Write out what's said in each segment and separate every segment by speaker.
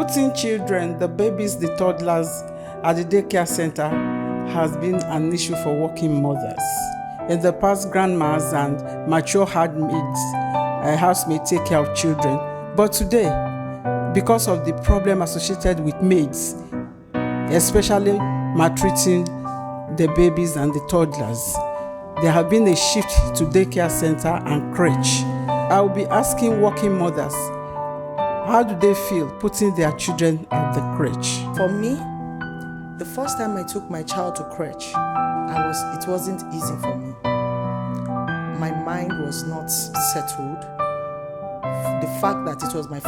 Speaker 1: Putting children, the babies, the toddlers at the daycare center has been an issue for working mothers. In the past, grandmas and mature housemates take care of children. But today, because of the problem associated with maids, especially maltreating the babies and the toddlers, there have been a shift to daycare center and crèche. I will be asking working mothers, how do they feel putting their children at the crèche?
Speaker 2: For me, the first time I took my child to crèche, it wasn't easy for me. My mind was not settled. The fact that it was my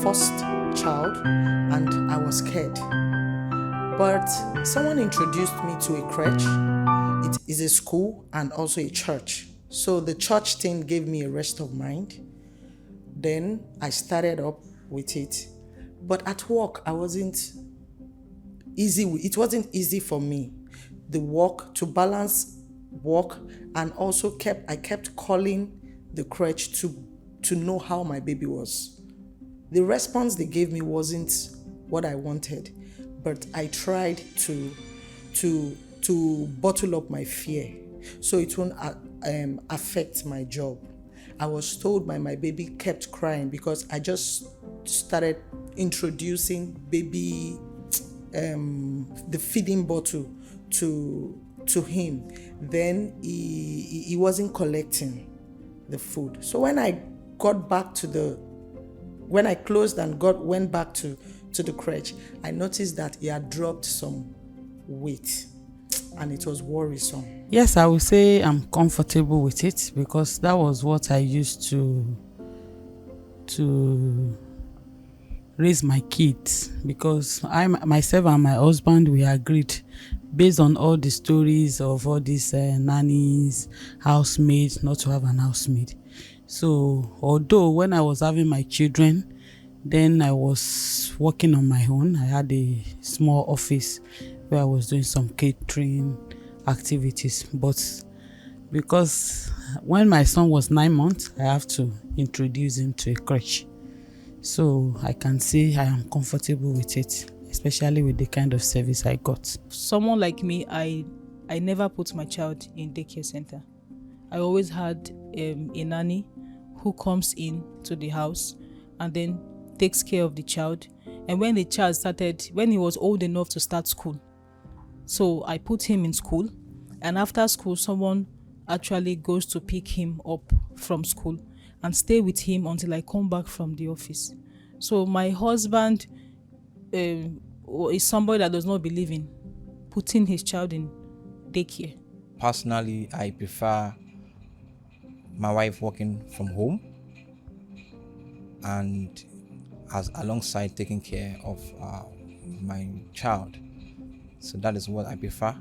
Speaker 2: first child and I was scared. But someone introduced me to a crèche. It is a school and also a church. So the church thing gave me a rest of mind. Then I started up with it. But at work, it wasn't easy for me. The work, to balance work, and also I kept calling the crèche to know how my baby was. The response they gave me wasn't what I wanted, but I tried to bottle up my fear so it won't affect my job. I was told my baby kept crying because I just started introducing baby the feeding bottle to him. Then he wasn't collecting the food. So when I closed and went back to the crèche, I noticed that he had dropped some weight and it was worrisome.
Speaker 3: Yes, I would say I'm comfortable with it because that was what I used to raise my kids, because I myself and my husband, we agreed based on all the stories of all these nannies, housemaids, not to have an housemaid. So although when I was having my children, then I was working on my own. I had a small office where I was doing some catering activities. But because when my son was 9 months, I have to introduce him to a crèche. So I can say I am comfortable with it, especially with the kind of service I got.
Speaker 4: Someone like me, I never put my child in daycare center. I always had a nanny who comes in to the house and then takes care of the child. And when the child when he was old enough to start school, so I put him in school, and after school, someone actually goes to pick him up from school and stay with him until I come back from the office. So my husband is somebody that does not believe in putting his child in daycare.
Speaker 5: Personally, I prefer my wife working from home and alongside taking care of my child. So that is what I prefer.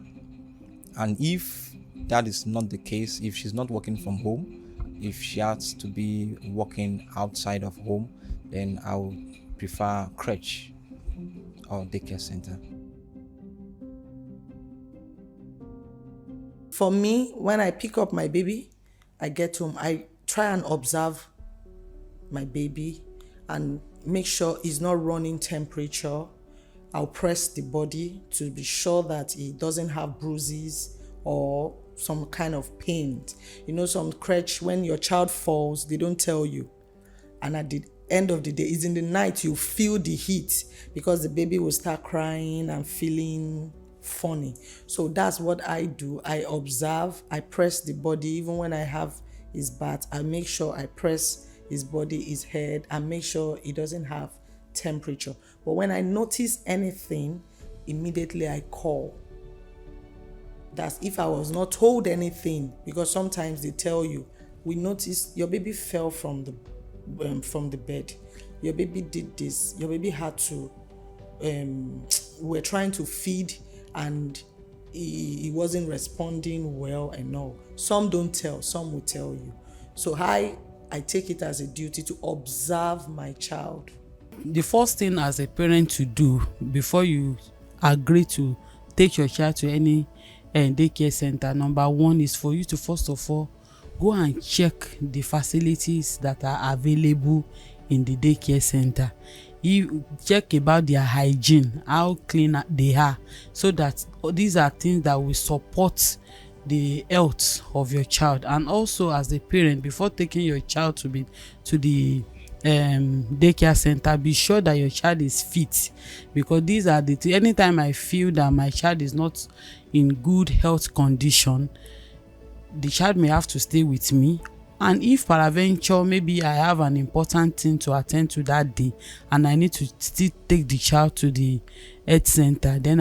Speaker 5: And if that is not the case, if she's not working from home, if she has to be working outside of home, then I would prefer crèche or daycare center.
Speaker 2: For me, when I pick up my baby, I get home, I try and observe my baby and make sure he's not running temperature. I'll press the body to be sure that he doesn't have bruises or some kind of pain. You know, some crèche, when your child falls, they don't tell you. And at the end of the day, it's in the night you feel the heat because the baby will start crying and feeling funny. So that's what I do. I observe, I press the body. Even when I have his bath, I make sure I press his body, his head, and make sure he doesn't have temperature. But when I notice anything, immediately I call. That's if I was not told anything, because sometimes they tell you, we noticed your baby fell from the bed, your baby did this, your baby had to, we're trying to feed and he wasn't responding well and all. Some don't tell, some will tell you. So I take it as a duty to observe my child.
Speaker 3: The first thing as a parent to do before you agree to take your child to any daycare center, number one is for you to first of all go and check the facilities that are available in the daycare center. you check about their hygiene, how clean they are, so that these are things that will support the health of your child. And also, as a parent, before taking your child to the daycare center, be sure that your child is fit, because these are the things. Anytime I feel that my child is not in good health condition, the child may have to stay with me. And if peradventure maybe I have an important thing to attend to that day and I need to still take the child to the health center, then